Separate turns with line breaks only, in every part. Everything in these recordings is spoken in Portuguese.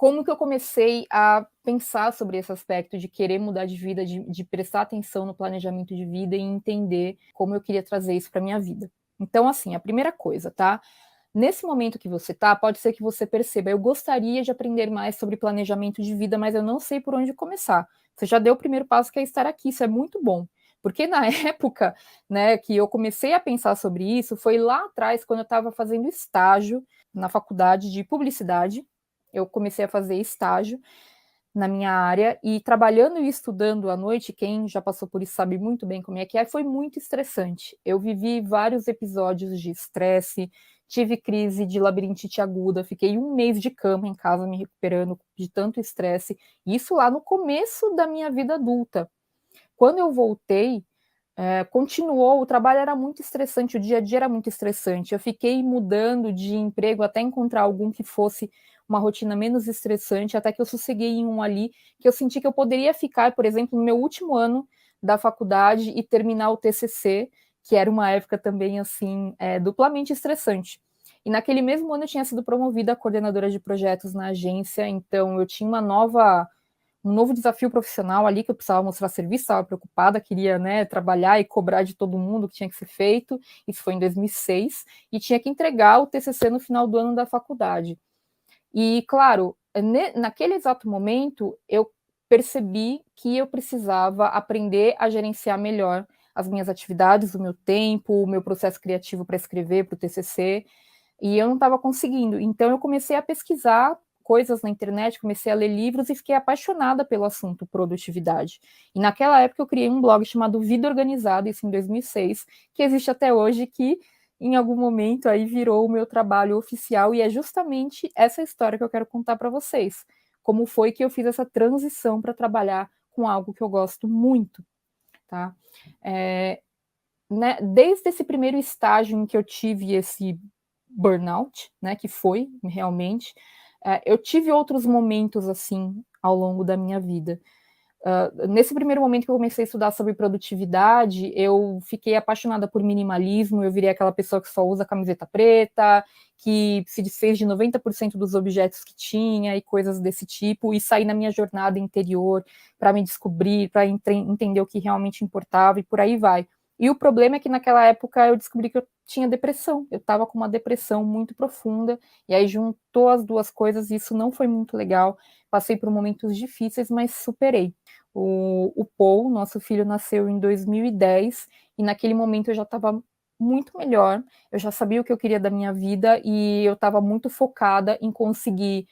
como que eu comecei a pensar sobre esse aspecto de querer mudar de vida, de prestar atenção no planejamento de vida e entender como eu queria trazer isso para minha vida. Então, assim, a primeira coisa, tá? Nesse momento que você tá, pode ser que você perceba, eu gostaria de aprender mais sobre planejamento de vida, mas eu não sei por onde começar. Você já deu o primeiro passo, que é estar aqui, isso é muito bom. Porque na época, né, que eu comecei a pensar sobre isso, foi lá atrás, quando eu estava fazendo estágio na faculdade de publicidade. Eu comecei a fazer estágio na minha área e trabalhando e estudando à noite, quem já passou por isso sabe muito bem como é que é, foi muito estressante. Eu vivi vários episódios de estresse, tive crise de labirintite aguda, fiquei um mês de cama em casa me recuperando de tanto estresse, isso lá no começo da minha vida adulta. Quando eu voltei, continuou, o trabalho era muito estressante, o dia a dia era muito estressante. Eu fiquei mudando de emprego até encontrar algum que fosse uma rotina menos estressante, até que eu sosseguei em um ali, que eu senti que eu poderia ficar, por exemplo, no meu último ano da faculdade e terminar o TCC, que era uma época também, assim, duplamente estressante. E naquele mesmo ano eu tinha sido promovida a coordenadora de projetos na agência, então eu tinha um novo desafio profissional ali, que eu precisava mostrar serviço, estava preocupada, queria, né, trabalhar e cobrar de todo mundo o que tinha que ser feito. Isso foi em 2006, e tinha que entregar o TCC no final do ano da faculdade. E, claro, naquele exato momento, eu percebi que eu precisava aprender a gerenciar melhor as minhas atividades, o meu tempo, o meu processo criativo para escrever para o TCC, e eu não estava conseguindo. Então eu comecei a pesquisar coisas na internet, comecei a ler livros e fiquei apaixonada pelo assunto produtividade. E naquela época eu criei um blog chamado Vida Organizada, isso em 2006, que existe até hoje, que em algum momento aí virou o meu trabalho oficial, e é justamente essa história que eu quero contar para vocês. Como foi que eu fiz essa transição para trabalhar com algo que eu gosto muito, tá? Né, desde esse primeiro estágio em que eu tive esse burnout, né, que foi realmente, eu tive outros momentos assim ao longo da minha vida. Nesse primeiro momento que eu comecei a estudar sobre produtividade, eu fiquei apaixonada por minimalismo, eu virei aquela pessoa que só usa camiseta preta, que se desfez de 90% dos objetos que tinha e coisas desse tipo, e saí na minha jornada interior para me descobrir, para entender o que realmente importava e por aí vai. E o problema é que naquela época eu descobri que eu tinha depressão, eu estava com uma depressão muito profunda, e aí juntou as duas coisas e isso não foi muito legal. Passei por momentos difíceis, mas superei. O Paul, nosso filho, nasceu em 2010 e naquele momento eu já estava muito melhor, eu já sabia o que eu queria da minha vida e eu estava muito focada em conseguir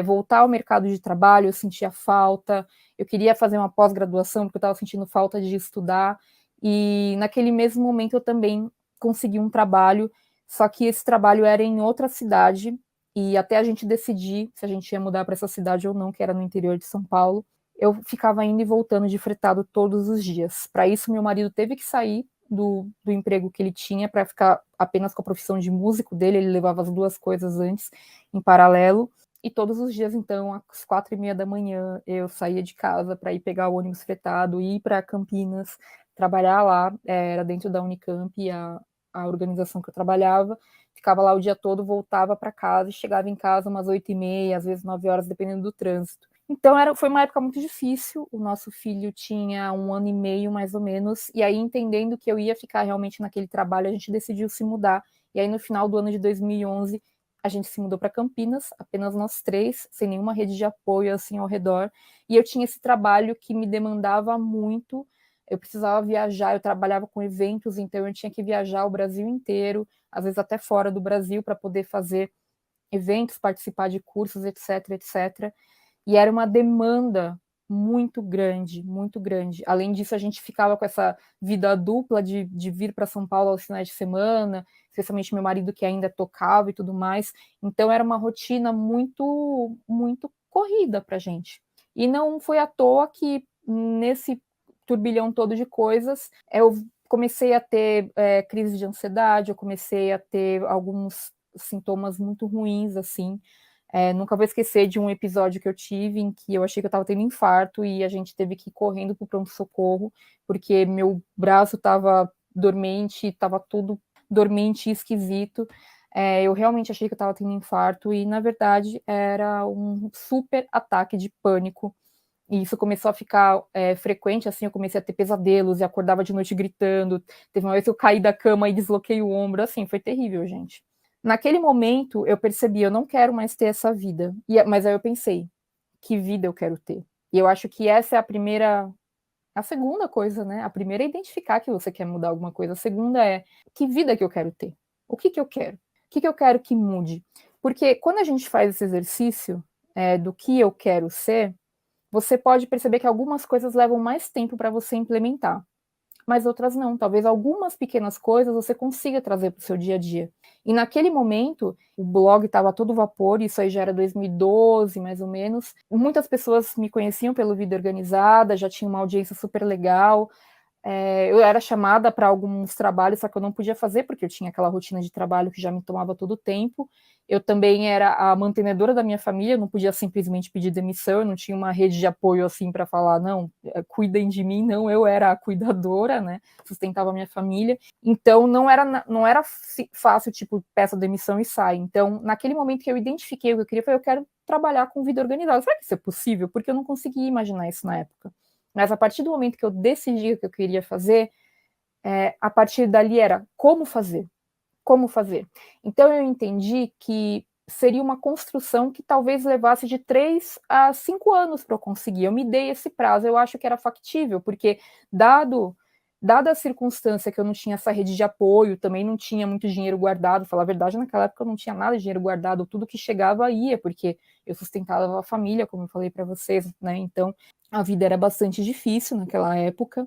voltar ao mercado de trabalho. Eu sentia falta, eu queria fazer uma pós-graduação porque eu estava sentindo falta de estudar, e naquele mesmo momento eu também consegui um trabalho, só que esse trabalho era em outra cidade, e até a gente decidir se a gente ia mudar para essa cidade ou não, que era no interior de São Paulo, eu ficava indo e voltando de fretado todos os dias. Para isso, meu marido teve que sair do emprego que ele tinha para ficar apenas com a profissão de músico dele, ele levava as duas coisas antes, em paralelo, e todos os dias, então, às 4:30 da manhã, eu saía de casa para ir pegar o ônibus fretado, ir para Campinas, trabalhar lá, era dentro da Unicamp, a organização que eu trabalhava, ficava lá o dia todo, voltava para casa e chegava em casa umas 8:30, às vezes 9 horas, dependendo do trânsito. Então foi uma época muito difícil, o nosso filho tinha 1 ano e meio, mais ou menos, e aí entendendo que eu ia ficar realmente naquele trabalho, a gente decidiu se mudar, e aí no final do ano de 2011, a gente se mudou para Campinas, apenas nós três, sem nenhuma rede de apoio assim ao redor, e eu tinha esse trabalho que me demandava muito, eu precisava viajar, eu trabalhava com eventos, então eu tinha que viajar o Brasil inteiro, às vezes até fora do Brasil, para poder fazer eventos, participar de cursos, etc, etc. E era uma demanda muito grande, muito grande. Além disso, a gente ficava com essa vida dupla de vir para São Paulo aos finais de semana, especialmente meu marido que ainda tocava e tudo mais. Então era uma rotina muito, muito corrida para a gente. E não foi à toa que nesse turbilhão todo de coisas, eu comecei a ter crise de ansiedade, eu comecei a ter alguns sintomas muito ruins, assim. Nunca vou esquecer de um episódio que eu tive em que eu achei que eu estava tendo infarto e a gente teve que ir correndo para o pronto-socorro, porque meu braço estava dormente, estava tudo dormente e esquisito. Eu realmente achei que eu estava tendo infarto e, na verdade, era um super ataque de pânico. E isso começou a ficar frequente, assim, eu comecei a ter pesadelos e acordava de noite gritando. Teve uma vez que eu caí da cama e desloquei o ombro, assim, foi terrível, gente. Naquele momento, eu percebi, eu não quero mais ter essa vida. Mas aí eu pensei, que vida eu quero ter? E eu acho que essa é a segunda coisa, né? A primeira é identificar que você quer mudar alguma coisa. A segunda é, que vida que eu quero ter? O que que eu quero? O que que eu quero que mude? Porque quando a gente faz esse exercício do que eu quero ser, você pode perceber que algumas coisas levam mais tempo para você implementar, mas outras não. Talvez algumas pequenas coisas você consiga trazer para o seu dia a dia. E naquele momento, o blog estava a todo vapor, isso aí já era 2012, mais ou menos. Muitas pessoas me conheciam pelo Vida Organizada, já tinha uma audiência super legal. Eu era chamada para alguns trabalhos, só que eu não podia fazer, porque eu tinha aquela rotina de trabalho que já me tomava todo o tempo. Eu também era a mantenedora da minha família, eu não podia simplesmente pedir demissão, eu não tinha uma rede de apoio assim para falar, não, cuidem de mim, não, eu era a cuidadora, né, sustentava a minha família. Então não era fácil, tipo, peça demissão e sai. Então, naquele momento que eu identifiquei o que eu queria, foi eu quero trabalhar com vida organizada. Será que isso é possível? Porque eu não conseguia imaginar isso na época. Mas a partir do momento que eu decidi o que eu queria fazer, a partir dali era como fazer, como fazer. Então eu entendi que seria uma construção que talvez levasse de 3 a 5 anos para eu conseguir. Eu me dei esse prazo, eu acho que era factível, porque dada a circunstância que eu não tinha essa rede de apoio, também não tinha muito dinheiro guardado, falar a verdade, naquela época eu não tinha nada de dinheiro guardado, tudo que chegava ia, porque eu sustentava a família, como eu falei para vocês, né? Então a vida era bastante difícil naquela época,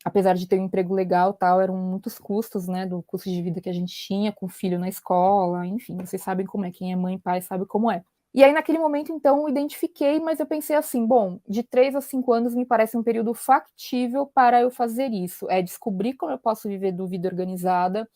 apesar de ter um emprego legal, tal, eram muitos custos, né, do custo de vida que a gente tinha com o filho na escola, enfim, vocês sabem como é, quem é mãe e pai sabe como é. E aí, naquele momento, então, eu identifiquei, mas eu pensei assim, bom, de 3 a 5 anos me parece um período factível para eu fazer isso, descobrir como eu posso viver do vida organizada,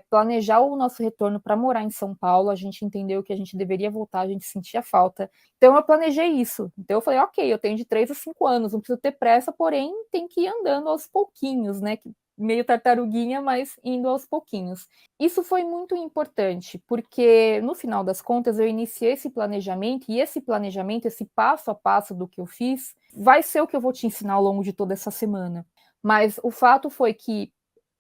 planejar o nosso retorno para morar em São Paulo, a gente entendeu que a gente deveria voltar, a gente sentia falta. Então eu planejei isso. Então eu falei, ok, eu tenho de 3 a 5 anos, não preciso ter pressa, porém tem que ir andando aos pouquinhos, né? Meio tartaruguinha, mas indo aos pouquinhos. Isso foi muito importante, porque no final das contas eu iniciei esse planejamento, e esse planejamento, esse passo a passo do que eu fiz, vai ser o que eu vou te ensinar ao longo de toda essa semana. Mas o fato foi que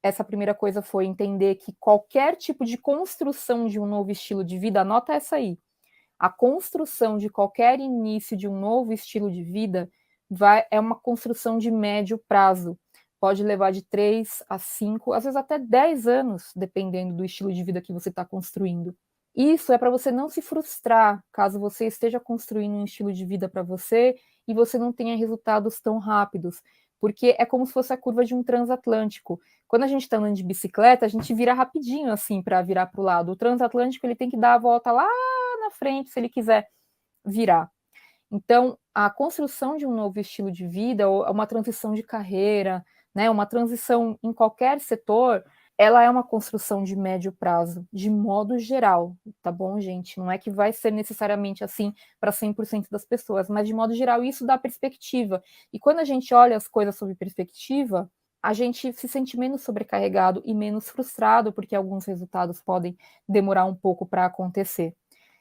essa primeira coisa foi entender que qualquer tipo de construção de um novo estilo de vida, anota essa aí, a construção de qualquer início de um novo estilo de vida é uma construção de médio prazo. Pode levar de 3 a 5, às vezes até 10 anos, dependendo do estilo de vida que você está construindo. Isso é para você não se frustrar caso você esteja construindo um estilo de vida para você e você não tenha resultados tão rápidos, porque é como se fosse a curva de um transatlântico. Quando a gente está andando de bicicleta, a gente vira rapidinho assim para virar para o lado. O transatlântico ele tem que dar a volta lá na frente se ele quiser virar. Então, a construção de um novo estilo de vida, ou uma transição de carreira, né, uma transição em qualquer setor, ela é uma construção de médio prazo, de modo geral, tá bom, gente? Não é que vai ser necessariamente assim para 100% das pessoas, mas de modo geral isso dá perspectiva. E quando a gente olha as coisas sob perspectiva, a gente se sente menos sobrecarregado e menos frustrado, porque alguns resultados podem demorar um pouco para acontecer.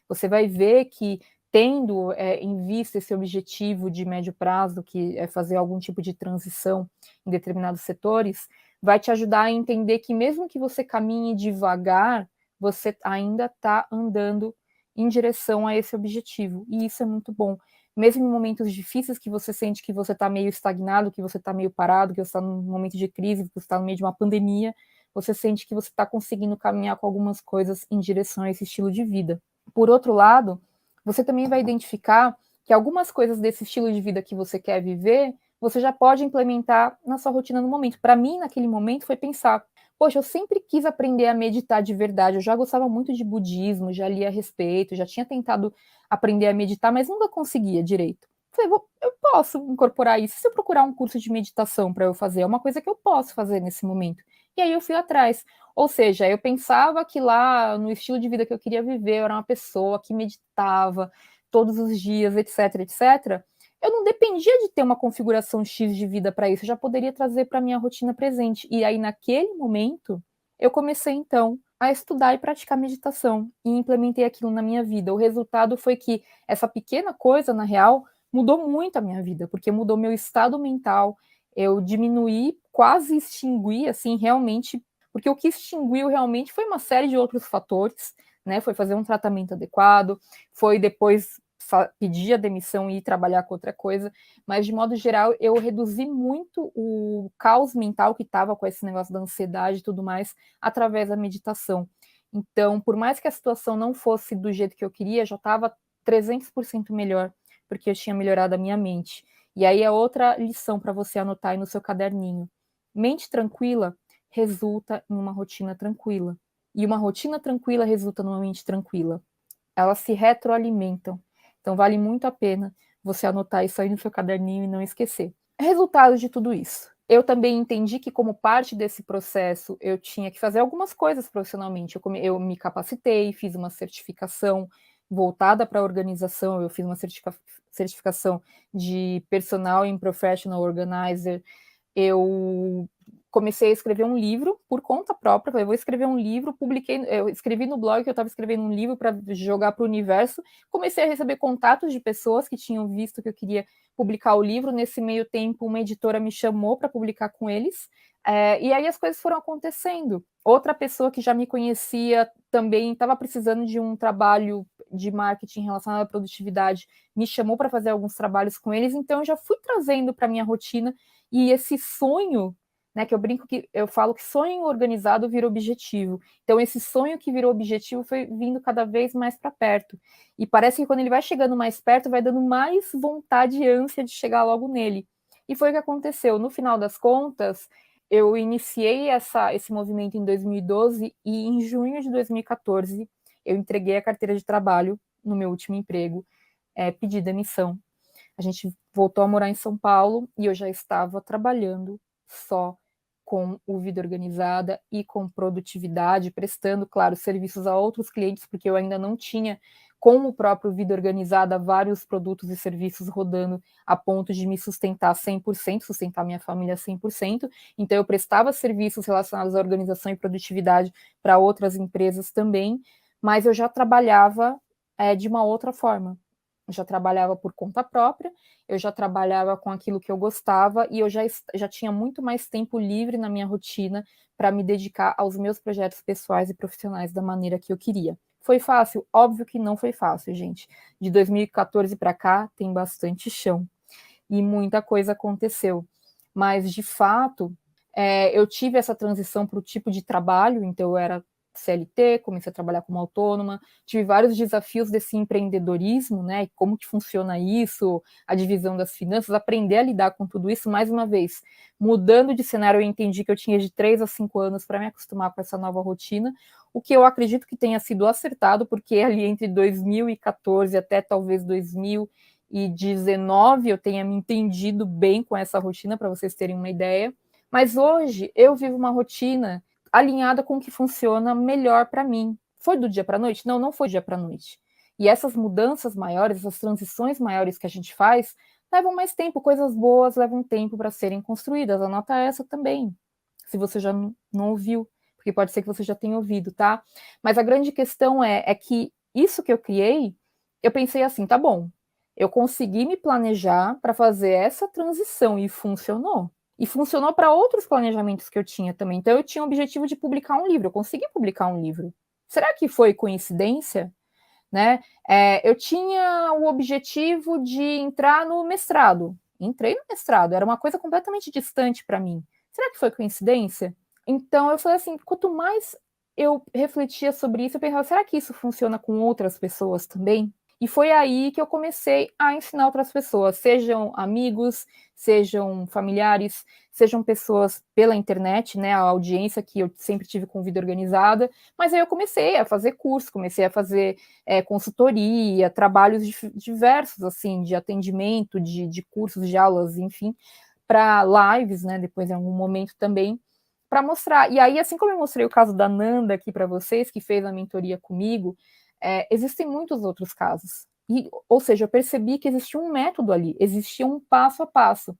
Você vai ver que, tendo em vista esse objetivo de médio prazo, que é fazer algum tipo de transição em determinados setores, vai te ajudar a entender que, mesmo que você caminhe devagar, você ainda está andando em direção a esse objetivo. E isso é muito bom. Mesmo em momentos difíceis que você sente que você está meio estagnado, que você está meio parado, que você está num momento de crise, que você está no meio de uma pandemia, você sente que você está conseguindo caminhar com algumas coisas em direção a esse estilo de vida. Por outro lado, você também vai identificar que algumas coisas desse estilo de vida que você quer viver, você já pode implementar na sua rotina no momento. Para mim, naquele momento, foi pensar, poxa, eu sempre quis aprender a meditar de verdade, eu já gostava muito de budismo, já lia a respeito, já tinha tentado aprender a meditar, mas nunca conseguia direito. Falei, eu posso incorporar isso. Se eu procurar um curso de meditação para eu fazer, é uma coisa que eu posso fazer nesse momento. E aí eu fui atrás. Ou seja, eu pensava que lá, no estilo de vida que eu queria viver, eu era uma pessoa que meditava todos os dias, etc, etc. Eu não dependia de ter uma configuração X de vida para isso, eu já poderia trazer para a minha rotina presente. E aí, naquele momento, eu comecei, então, a estudar e praticar meditação, e implementei aquilo na minha vida. O resultado foi que essa pequena coisa, na real, mudou muito a minha vida, porque mudou meu estado mental, eu diminuí, quase extingui, assim, realmente, porque o que extinguiu realmente foi uma série de outros fatores, né? Foi fazer um tratamento adequado, foi depois pedir a demissão e ir trabalhar com outra coisa, mas de modo geral eu reduzi muito o caos mental que estava com esse negócio da ansiedade e tudo mais através da meditação. Então, por mais que a situação não fosse do jeito que eu queria, já estava 300% melhor, porque eu tinha melhorado a minha mente. E aí é outra lição para você anotar aí no seu caderninho. Mente tranquila resulta em uma rotina tranquila. E uma rotina tranquila resulta numa mente tranquila. Elas se retroalimentam. Então vale muito a pena você anotar isso aí no seu caderninho e não esquecer. Resultado de tudo isso. Eu também entendi que, como parte desse processo, eu tinha que fazer algumas coisas profissionalmente. Eu me capacitei, fiz uma certificação voltada para a organização, eu fiz uma certificação de Personal and Professional Organizer, eu comecei a escrever um livro por conta própria. Falei, vou escrever um livro, eu escrevi no blog que eu estava escrevendo um livro para jogar para o universo. Comecei a receber contatos de pessoas que tinham visto que eu queria publicar o livro. Nesse meio tempo, uma editora me chamou para publicar com eles. E aí as coisas foram acontecendo. Outra pessoa que já me conhecia também estava precisando de um trabalho de marketing relacionado à produtividade, me chamou para fazer alguns trabalhos com eles, então eu já fui trazendo para minha rotina, e esse sonho, né, que eu brinco, que eu falo que sonho organizado vira objetivo. Então esse sonho que virou objetivo foi vindo cada vez mais para perto. E parece que quando ele vai chegando mais perto, vai dando mais vontade e ânsia de chegar logo nele. E foi o que aconteceu. No final das contas, eu iniciei esse movimento em 2012 e em junho de 2014 eu entreguei a carteira de trabalho no meu último emprego, pedi demissão. A gente voltou a morar em São Paulo e eu já estava trabalhando só com o Vida Organizada e com produtividade, prestando, claro, serviços a outros clientes, porque eu ainda não tinha, com o próprio Vida Organizada, vários produtos e serviços rodando a ponto de me sustentar 100%, sustentar minha família 100%. Então, eu prestava serviços relacionados à organização e produtividade para outras empresas também, mas eu já trabalhava de uma outra forma. Eu já trabalhava por conta própria, eu já trabalhava com aquilo que eu gostava e eu já tinha muito mais tempo livre na minha rotina para me dedicar aos meus projetos pessoais e profissionais da maneira que eu queria. Foi fácil? Óbvio que não foi fácil, gente. De 2014 para cá tem bastante chão e muita coisa aconteceu. Mas, de fato, eu tive essa transição para o tipo de trabalho, então eu era CLT, comecei a trabalhar como autônoma, tive vários desafios desse empreendedorismo, né, como que funciona isso, a divisão das finanças, aprender a lidar com tudo isso, mais uma vez, mudando de cenário, eu entendi que eu tinha de 3 a 5 anos para me acostumar com essa nova rotina, o que eu acredito que tenha sido acertado, porque ali entre 2014 até talvez 2019 eu tenha me entendido bem com essa rotina, para vocês terem uma ideia, mas hoje eu vivo uma rotina alinhada com o que funciona melhor para mim. Foi do dia para a noite? Não, não foi do dia para a noite. E essas mudanças maiores, essas transições maiores que a gente faz, levam mais tempo. Coisas boas levam tempo para serem construídas. Anota essa também, se você já não ouviu, porque pode ser que você já tenha ouvido, tá? Mas a grande questão é que isso que eu criei, eu pensei assim, tá bom, eu consegui me planejar para fazer essa transição e funcionou. E funcionou para outros planejamentos que eu tinha também. Então, eu tinha o objetivo de publicar um livro. Eu consegui publicar um livro. Será que foi coincidência? Né? Eu tinha o objetivo de entrar no mestrado. Entrei no mestrado. Era uma coisa completamente distante para mim. Será que foi coincidência? Então, eu falei assim, quanto mais eu refletia sobre isso, eu pensava, será que isso funciona com outras pessoas também? E foi aí que eu comecei a ensinar outras pessoas, sejam amigos, sejam familiares, sejam pessoas pela internet, né, a audiência que eu sempre tive com Vida Organizada, mas aí eu comecei a fazer curso, comecei a fazer consultoria, trabalhos diversos, assim, de atendimento, de cursos, de aulas, enfim, para lives, né, depois em algum momento também, para mostrar. E aí, assim como eu mostrei o caso da Nanda aqui para vocês, que fez a mentoria comigo, existem muitos outros casos. Ou seja, eu percebi que existia um método ali, existia um passo a passo.